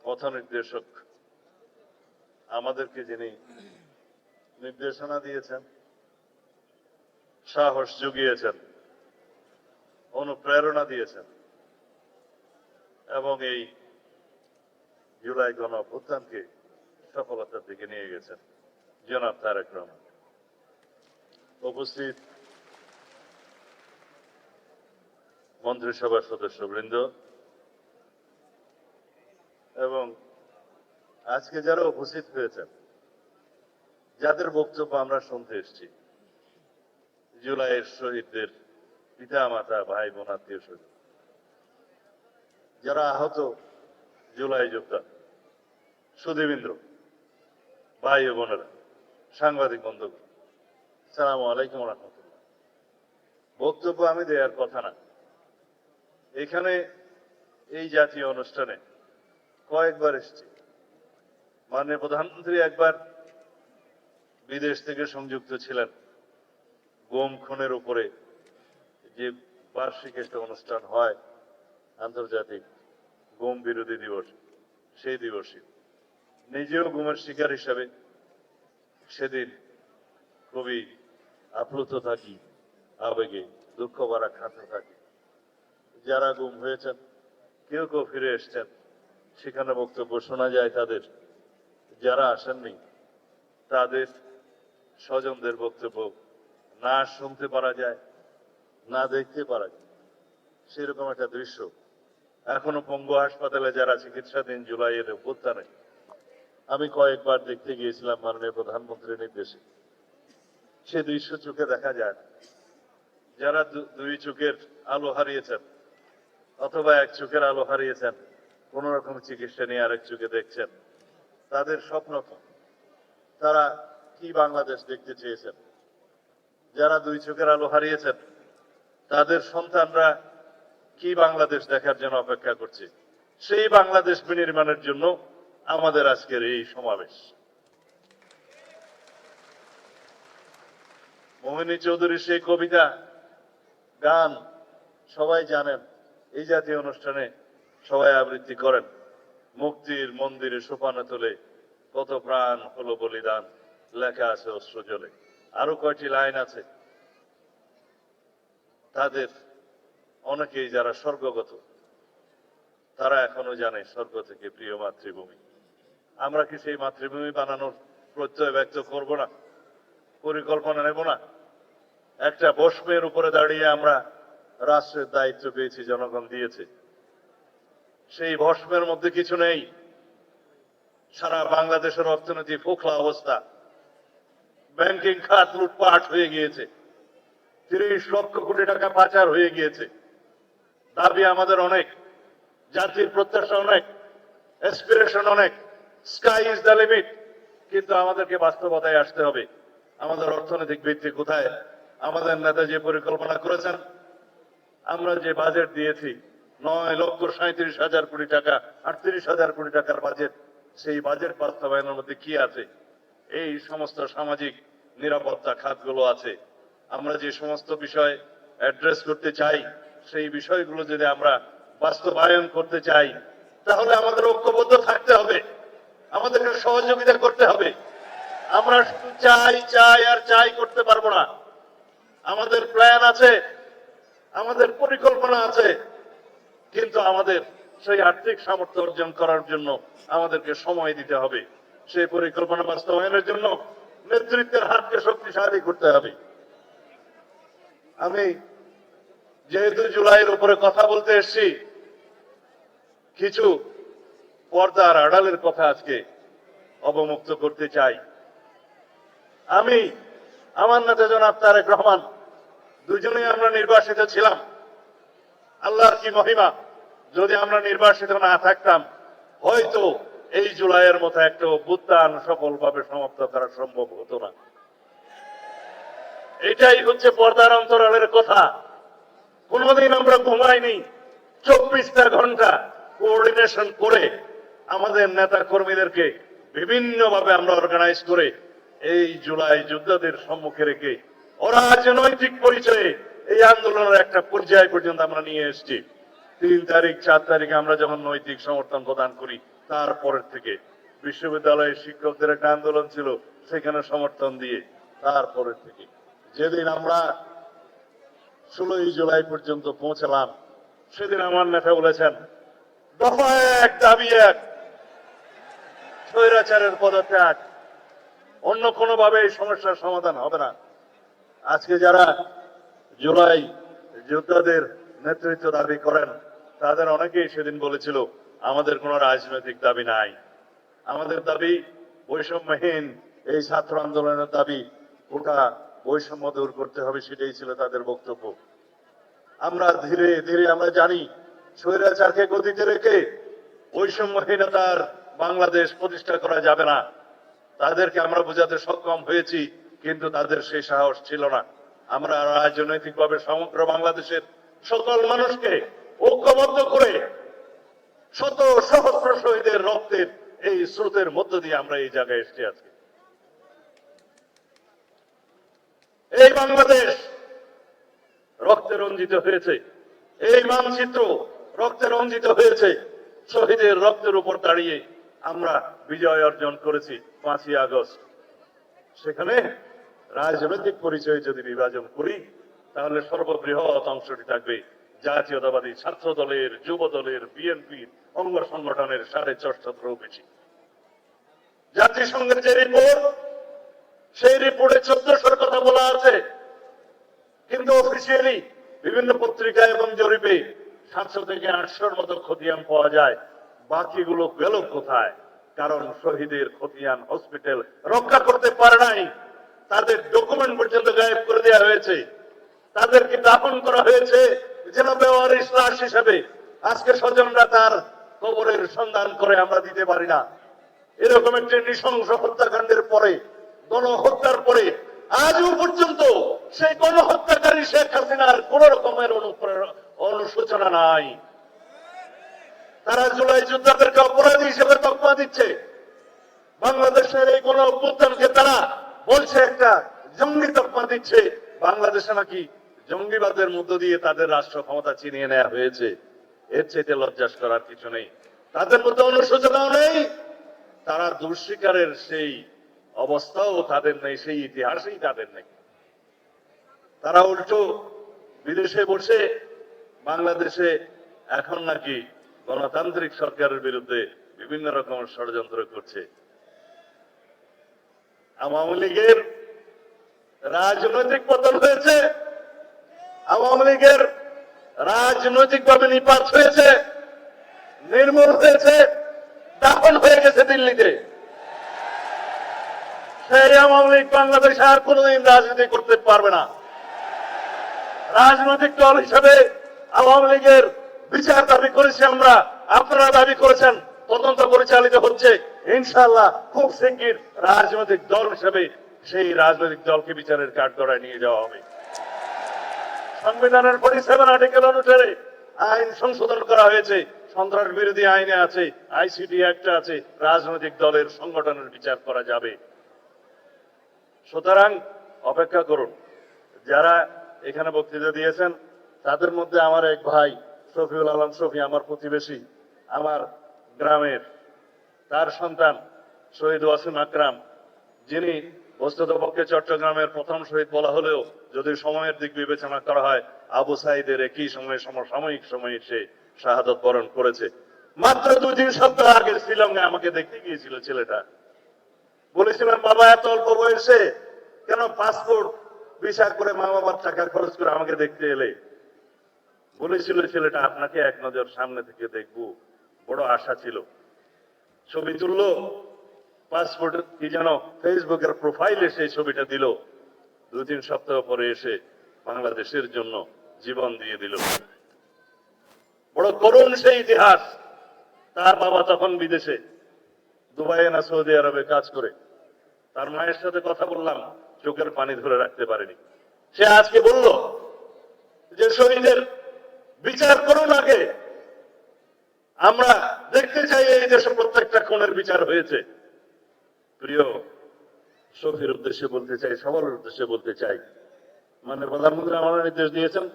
পথ নির্দেশক আমাদেরকে যিনি নির্দেশনা দিয়েছেন, সাহস জুগিয়েছেন, অনুপ্রেরণা দিয়েছেন এবং এই জুলাই গণ অভ্যুত্থানকে সফলতার দিকে নিয়ে গেছেন জনাব তারেক রহমান। উপস্থিত মন্ত্রিসভার সদস্যবৃন্দ এবং আজকে যারা উপস্থিত হয়েছেন, যাদের বক্তব্য আমরা শুনতে এসেছি, জুলাইয়ের শহীদদের পিতা মাতা, ভাই বোন, আত্মীয় স্বজন, যারা আহত জুলাই যোদ্ধা, সুধীবৃন্দ, ভাই ও বোনেরা, সাংবাদিক বন্ধুগণ, আসসালামু আলাইকুম রহমতুল্লাহ। বক্তব্য আমি দেওয়ার কথা না, এখানে এই জাতীয় অনুষ্ঠানে কয়েকবার এসেছি। মাননীয় প্রধানমন্ত্রী একবার বিদেশ থেকে সংযুক্ত ছিলেন গুম খুনের উপরে যে বার্ষিক একটা অনুষ্ঠান হয়, আন্তর্জাতিক গুম বিরোধী দিবস, সেই দিবসে নিজেও গুমের শিকার হিসাবে সেদিন খুবই আপ্লুত থাকি, আবেগে দুঃখ ভরা খাতে থাকি। যারা গুম হয়েছেন, কেউ কেউ ফিরে এসছেন, সেখানে বক্তব্য শোনা যায় তাদের। যারা আসেননি তাদের স্বজনদের বক্তব্য না শুনতে পারা যায়, না দেখতে পারা যায়, সেরকম একটা দৃশ্য এখনো পঙ্গু হাসপাতালে যারা চিকিৎসাধীন জুলাইয়ের অভ্যুত্থানে আমি কয়েকবার দেখতে গিয়েছিলাম মাননীয় প্রধানমন্ত্রীর নির্দেশে। সে দৃশ্য চোখে দেখা যায়। যারা দুই চোখের আলো হারিয়েছেন অথবা এক চোখের আলো হারিয়েছেন, কোন রকম চিকিৎসা নিয়ে আরেক চোখে দেখছেন, তাদের স্বপ্ন কি? তারা কি বাংলাদেশ দেখতে চেয়েছেন? যারা দুই চোখের আলো হারিয়েছেন, তাদের সন্তানরা কি বাংলাদেশ দেখার জন্য অপেক্ষা করছে? সেই বাংলাদেশ বিনির্মাণের জন্য আমাদের আজকের এই সমাবেশ। মোহিনী চৌধুরীর সেই কবিতা, গান সবাই জানেন, এই জাতীয় অনুষ্ঠানে সবাই আবৃত্তি করেন। মুক্তির মন্দিরে সোপানে তোলে কত প্রাণ হলো বলিদান, লেখা আছে অশ্রু জলে। আরো কয়টি লাইন আছে। তাদের অনেকেই যারা স্বর্গগত, তারা এখনো জানে স্বর্গ থেকে প্রিয় মাতৃভূমি। আমরা কি সেই মাতৃভূমি বানানোর প্রত্যয় ব্যক্ত করব না? পরিকল্পনা নেব না? একটা বস্মের উপরে দাঁড়িয়ে আমরা রাষ্ট্রের দায়িত্ব পেয়েছি, জনগণ দিয়েছে। সেই ভস্মের মধ্যে কিছু নেই। সারা বাংলাদেশের অর্থনীতি ফোকলা অবস্থা, ব্যাংকিং খাত লুটপাট হয়ে গিয়েছে, 30 লক্ষ কোটি টাকা পাচার হয়ে গিয়েছে। দাবি আমাদের অনেক, জাতির প্রত্যাশা অনেক, অ্যাসপিরেশন অনেক, স্কাই ইজ দ্য লিমিট। কিন্তু আমাদেরকে বাস্তবতায় আসতে হবে। আমাদের অর্থনৈতিক ভিত্তি কোথায়? আমাদের নেতা যে পরিকল্পনা করেছেন, আমরা যে বাজেট দিয়েছি 9,37,000 কোটি টাকা, 38,000 কোটি টাকার বাজেট, সেই বাজেট বাস্তবায়নের মধ্যে কি আছে? এই সমস্ত সামাজিক নিরাপত্তা খাতগুলো আছে। আমরা যে সমস্ত বিষয় অ্যাড্রেস করতে চাই, সেই বিষয়গুলো যদি আমরা বাস্তবায়ন করতে চাই, তাহলে আমাদের ঐক্যবদ্ধ থাকতে হবে, আমাদেরকে সহযোগিতা করতে হবে। আমরা শুধু চাই চাই আর চাই করতে পারবো না। আমাদের প্ল্যান আছে, আমাদের পরিকল্পনা আছে, কিন্তু আমাদের সেই আর্থিক সামর্থ্য অর্জন করার জন্য আমাদেরকে সময় দিতে হবে। সেই পরিকল্পনা বাস্তবায়নের জন্য নেতৃত্বের হাতকে শক্তিশালী করতে হবে। আমি যেহেতু জুলাইয়ের উপরে কথা বলতে এসেছি, কিছু পর্দার আড়ালের কথা আজকে অবমুক্ত করতে চাই। আমি, আমার নেতা জনাব তারেক রহমান, দুজনেই আমরা নির্বাসিত ছিলাম। আল্লাহর কি মহিমা, যদি আমরা নির্বাসিত না থাকতাম, হয়তো এই জুলাইয়ের মতো একটা অভ্যুত্থান সফলভাবে সমাপ্ত করা সম্ভব হতো না। এটাই হচ্ছে পর্দার অন্তরালের কথা। কোনদিন আমরা ঘুমাইনি। 24টা ঘন্টা কোঅর্ডিনেশন করে আমাদের নেতা কর্মীদেরকে বিভিন্নভাবে আমরা অর্গানাইজ করে এই জুলাই যোদ্ধাদের সম্মুখে রেখে অরাজনৈতিক পরিচয়ে এই আন্দোলনের একটা পর্যায় পর্যন্ত আমরা নিয়ে এসেছি। 3 তারিখ 4 তারিখে আমরা যখন নৈতিক সমর্থন প্রদান করি, তারপরের থেকে বিশ্ববিদ্যালয়ের শিক্ষকদের একটা আন্দোলন ছিল, সেখানে সমর্থন দিয়ে তারপরের থেকে যেদিন আমরা 16ই জুলাই পর্যন্ত পৌঁছলাম, সেদিন আমার নেতা বলেছেন, দফা এক দাবি এক, স্বৈরাচারের পদত্যাগ, অন্য কোনোভাবে এই সমস্যার সমাধান হবে না। আজকে যারা জুলাই যোদ্ধাদের নেতৃত্ব দাবি করেন, তাদের অনেকেই সেদিন বলেছিল আমাদের কোনো রাজনৈতিক দাবি নাই, আমাদের দাবি বৈষম্যহীন এই ছাত্র আন্দোলনের দাবি, ওটা বৈষম্য দূর করতে হবে, সেটাই ছিল তাদের বক্তব্য। আমরা ধীরে ধীরে আমরা জানি স্বৈরাচারকে গতিতে রেখে বৈষম্যহীনতার বাংলাদেশ প্রতিষ্ঠা করা যাবে না। তাদেরকে আমরা বোঝাতে সক্ষম হয়েছি, কিন্তু তাদের সেই সাহস ছিল না। আমরা রাজনৈতিকভাবে সমগ্র বাংলাদেশের সকল মানুষকে ঐক্যবদ্ধ করে শত সহস্র শহীদের রক্তের এই স্রোতের মধ্য দিয়ে আমরা এই জায়গায় এসেছি। আজকে এই বাংলাদেশ রক্তে রঞ্জিত হয়েছে, এই মানচিত্র রক্তে রঞ্জিত হয়েছে। শহীদের রক্তের উপর দাঁড়িয়ে আমরা বিজয় অর্জন করেছি 5ই আগস্ট। সেখানে রাজনৈতিক পরিচয় যদি বিভাজন করি, তাহলে সর্ববৃহৎ অংশটি থাকবে জাতীয়তাবাদী ছাত্র দলের, যুব দলের, বিএনপির অঙ্গ সংগঠনের 450-ও বেশি। জাতিসংঘের যে রিপোর্ট, সেই রিপোর্টে 1400-র কথা বলা আছে, কিন্তু অফিসিয়ালি বিভিন্ন পত্রিকা এবং জরিপে 700 থেকে 800-র মতো খতিয়ান পাওয়া যায়। বাকিগুলো গেল কোথায়? কারণ শহীদের খতিয়ান হসপিটাল রক্ষা করতে পারে নাই, তাদের ডকুমেন্ট পর্যন্ত গায়েব করে দেওয়া হয়েছে, তাদেরকে দাফন করা হয়েছে যেন বেওয়ারিশ লাশ হিসেবে। আজকে স্বজনরা তার কবরের সন্ধান করে আমরা দিতে পারি না। এরকম একটি নৃশংস হত্যাকাণ্ডের পরে, গণহত্যার পরে আজও পর্যন্ত সেই গণহত্যাকারী শেখ হাসিনার কোন রকমের অনুশোচনা নাই। তারা জুলাই যোদ্ধাদেরকে অপরাধী হিসেবে তকমা দিচ্ছে। বাংলাদেশের এই গণ অভ্যুত্থানকে তারা বলছে একটা জঙ্গি তকমা দিচ্ছে। বাংলাদেশে নাকি জঙ্গিবাদের মধ্য দিয়ে তাদের রাষ্ট্র ক্ষমতা ছিনিয়ে নেওয়া হয়েছে। এর চাইতে লজ্জাস করার কিছু নেই। তাদের মধ্যে অনুশোচনাও নেই, তারা দুঃস্বীকারের সেই অবস্থাও তাদের নেই, সেই ইতিহাসই তাদের নেই। তারা উল্টো বিদেশে বসে বাংলাদেশে এখন নাকি গণতান্ত্রিক সরকারের বিরুদ্ধে বিভিন্ন রকমের ষড়যন্ত্র করছে। আওয়ামী লীগের রাজনৈতিক পতন হয়েছে, আওয়ামী লীগের রাজনৈতিকভাবে নিপাত হয়েছে, নির্মূল হয়েছে, দাফন হয়ে গেছে দিল্লিতে। সেই আওয়ামী লীগ বাংলাদেশে আর কোনোদিন রাজনীতি করতে পারবে না। রাজনৈতিক দল হিসেবে আওয়ামী লীগের বিচার দাবি করেছি আমরা, আপনারা দাবি করেছেন, তদন্ত পরিচালিত হচ্ছে। ইনশাআল্লাহ খুব শিগগির রাজনৈতিক দল হিসেবে সেই রাজনৈতিক দলকে বিচারের কাঠগড়ায় নিয়ে যাওয়া হবে। সংবিধানের 47 আর্টিকেল অনুসারে আইন সংশোধন করা হয়েছে, সন্ত্রাস বিরোধী আইনে আছে, আইসিটি অ্যাক্টে আছে, রাজনৈতিক দলের সংগঠনের বিচার করা যাবে। সুতরাং অপেক্ষা করুন। যারা এখানে বক্তৃতা দিয়েছেন তাদের মধ্যে আমার এক ভাই শফিউল আলম শফি, আমার প্রতিবেশী, আমার গ্রামের, তার সন্তান শহীদ ওয়াসিম আকরাম, যিনি বস্তুতপক্ষে চট্টগ্রামের প্রথম শহীদ বলা হলেও যদি সময়ের দিক বিবেচনা করা হয়, আবু সাইদের একই সময়ে সমসাময়িক সময়ে সে শাহাদত বরণ করেছে। মাত্র 2-3 সপ্তাহ আগে শ্রীলঙ্কায় আমাকে দেখতে গিয়েছিল ছেলেটা। বলেছিলাম, বাবা এত অল্প বয়সে কেন পাসপোর্ট ভিসা করে মা বাবার টাকা খরচ করে আমাকে দেখতে এলে? বলেছিল ছেলেটা, আপনাকে এক নজর সামনে থেকে দেখবো, বড় আশা ছিল। ছবি তুললো, পাসপোর্ট কি যেন ফেসবুকের প্রোফাইলে সেই ছবিটা দিল। 2-3 সপ্তাহ পরে এসে বাংলাদেশের জন্য জীবন দিয়ে দিল। বড় করুণ সেই ইতিহাস। তার বাবা তখন বিদেশে, দুবাইয়ে না সৌদি আরবে কাজ করে। তার মায়ের সাথে কথা বললাম, চোখের পানি ধরে রাখতে পারেনি। সে আজকে বলল যে শহীদের বিচার করুন আগে, আমরা দেখতে চাই এই দেশে প্রত্যেকটা খুনের বিচার হয়েছে। প্রিয় শফির উদ্দেশ্যে বলতে চাই, সবার উদ্দেশ্যে বলতে চাই, মানে প্রধানমন্ত্রী আমার নির্দেশ দিয়েছেন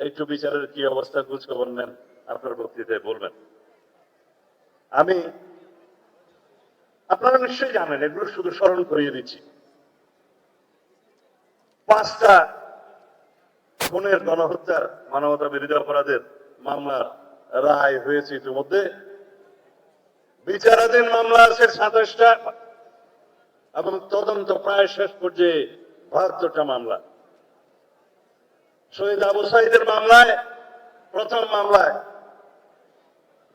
একটু বিচারের কি অবস্থা খোঁজ খবর নেন, আপনার বক্তৃতায় বলবেন। আমি আপনারা নিশ্চয়ই জানেন, এগুলো শুধু স্মরণ করিয়ে দিচ্ছি। 5টা খুনের, গণহত্যার, মানবতা বিরোধী অপরাধের মামলার রায় হয়েছে ইতিমধ্যে। বিচারাধীন মামলা আছে 27টা এবং তদন্ত প্রায় শেষ পর্যায়ে 72টা মামলা। শহীদ আবু সাইদের মামলায়, প্রথম মামলায়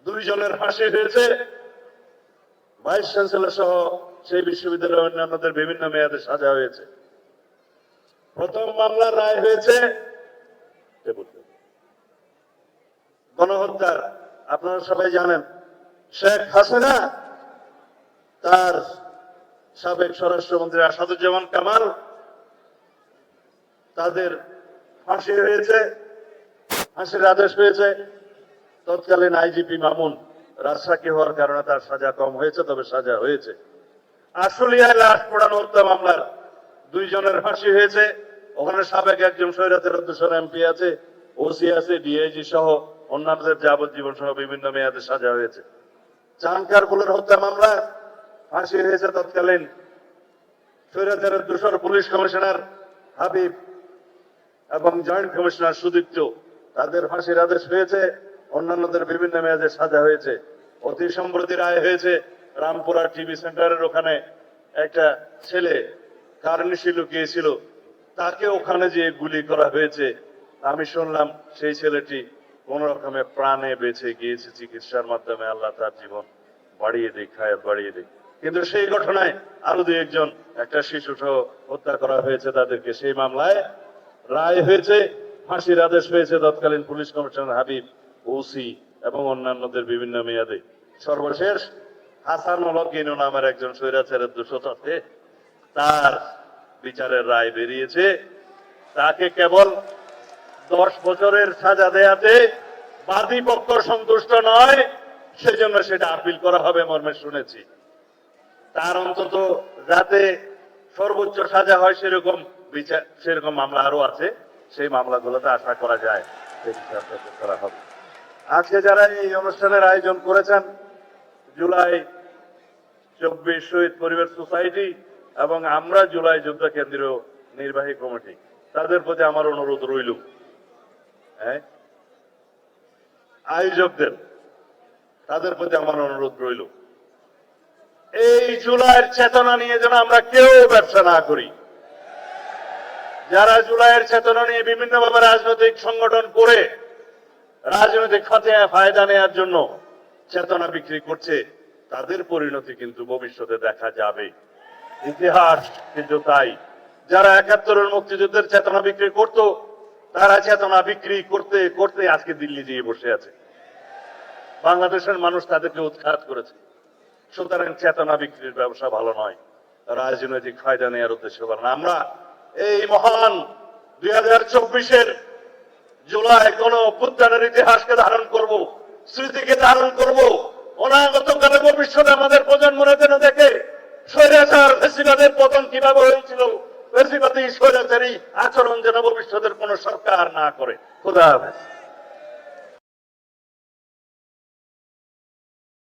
2 জনের ফাঁসি হয়েছে। ভাইস চ্যান্সেলর সহ সেই বিশ্ববিদ্যালয়ের অন্যান্যদের বিভিন্ন মেয়াদে সাজা হয়েছে। প্রথম মামলার রায় হয়েছে গণহত্যার। আপনারা সবাই জানেন, শেখ হাসিনা, তার সাবেক স্বরাষ্ট্রমন্ত্রী আসাদুজ্জামান কামাল, তাদের ফাঁসি হয়েছে, ফাঁসির আদেশ হয়েছে। তৎকালীন আইজিপি মামুন রাজশাহী হওয়ার কারণে তার সাজা কম হয়েছে, তবে সাজা হয়েছে। আশুলিয়ায় লাশ পোড়ানো হত্যা মামলার 2 জনের ফাঁসি হয়েছে। ওখানে সাবেক একজন স্বৈরাচার দূষণ এমপি আছে, ওসি আছে, ডিআইজি সহ অন্যান্যদের যাবজ্জীবন সহ বিভিন্ন মেয়াদে সাজা হয়েছে। চানকারপুলের হত্যা মামলা ফাঁসি হয়েছে তৎকালীন স্বৈরাচারের দূষণ পুলিশ কমিশনার হাবিব এবং জয়েন্ট কমিশনার সুদীপ্ত, তাদের ফাঁসির আদেশ হয়েছে। অন্যান্যদের বিভিন্ন মেয়াদে সাজা হয়েছে। অতি সম্প্রতি রায় হয়েছে রামপুরা টিভি সেন্টারের ওখানে একটা ছেলে কার্নিশি লুকিয়েছিল, তাকে ওখানে যে গুলি করা হয়েছে। আমি শুনলাম সেই ছেলেটি কোন রকমে প্রাণে বেঁচে গিয়েছে চিকিৎসার মাধ্যমে, আল্লাহ তার জীবন বাড়িয়ে দিক, হায়াত বাড়িয়ে দিক। কিন্তু সেই ঘটনায় আরো 2-1 জন, একটা শিশু সহ হত্যা করা হয়েছে তাদেরকে। সেই মামলায় রায় হয়েছে, ফাঁসির আদেশ হয়েছে তৎকালীন পুলিশ কমিশনার হাবিব, ওসি এবং অন্যান্যদের বিভিন্ন মেয়াদে। সর্বশেষ হাসানুল হক ইনু নামের একজন স্বৈরাচারের দোষী, তার বিচারের রায় বেরিয়েছে। তাকে কেবল 10 বছরের সাজা দেয়াতে বাদী পক্ষ সন্তুষ্ট নয়, সেজন্য সেটা আপিল করা হবে মর্মে শুনেছি। তার অন্তত যাতে সর্বোচ্চ সাজা হয় সেরকম বিচার, সেরকম মামলা আরো আছে, সেই মামলাগুলোতে আশা করা যায় করা হবে। আজকে যারা এই অনুষ্ঠানের আয়োজন করেছেন, জুলাই 24 শহীদ পরিবার সোসাইটি এবং আমরা জুলাই যোদ্ধা কেন্দ্রীয় নির্বাহী কমিটি, তাদের প্রতি আমার অনুরোধ রইল, আয়োজকদের, তাদের প্রতি আমার অনুরোধ রইল, এই জুলাইয়ের চেতনা নিয়ে যেন আমরা কেউ ব্যবসা না করি। যারা জুলাইয়ের চেতনা নিয়ে বিভিন্নভাবে রাজনৈতিক সংগঠন করে রাজনৈতিক ফায়দা নেওয়ার জন্য চেতনা বিক্রি করছে, তাদের পরিণতি কিন্তু ভবিষ্যতে দেখা যাবে। ইতিহাস কিন্তু তাই। যারা 71-এর মুক্তিযুদ্ধের চেতনা বিক্রি করত, তারা চেতনা বিক্রি করতে করতে আজকে দিল্লি দিয়ে বসে আছে। বাংলাদেশের মানুষ তাদেরকে উৎখাত করেছে। সুতরাং চেতনা বিক্রির ব্যবসা ভালো নয়, রাজনৈতিক ফায়দা নেওয়ার উদ্দেশ্য ভালো না। আমরা এই মহান 2024-এর জুলাই কোন অভ্যুত্থানের ইতিহাসকে ধারণ করব, স্মৃতিকে ধারণ করব। অনাগত কালে ভবিষ্যতে আমাদের প্রজন্মরা যেন দেখে স্বৈরাচার ফ্যাসিবাদের পতন কিভাবে হয়েছিল, ফ্যাসিবাদী স্বৈরাচারী আচরণ যেন ভবিষ্যতের কোন সরকার না করে। খোদা হাফেজ।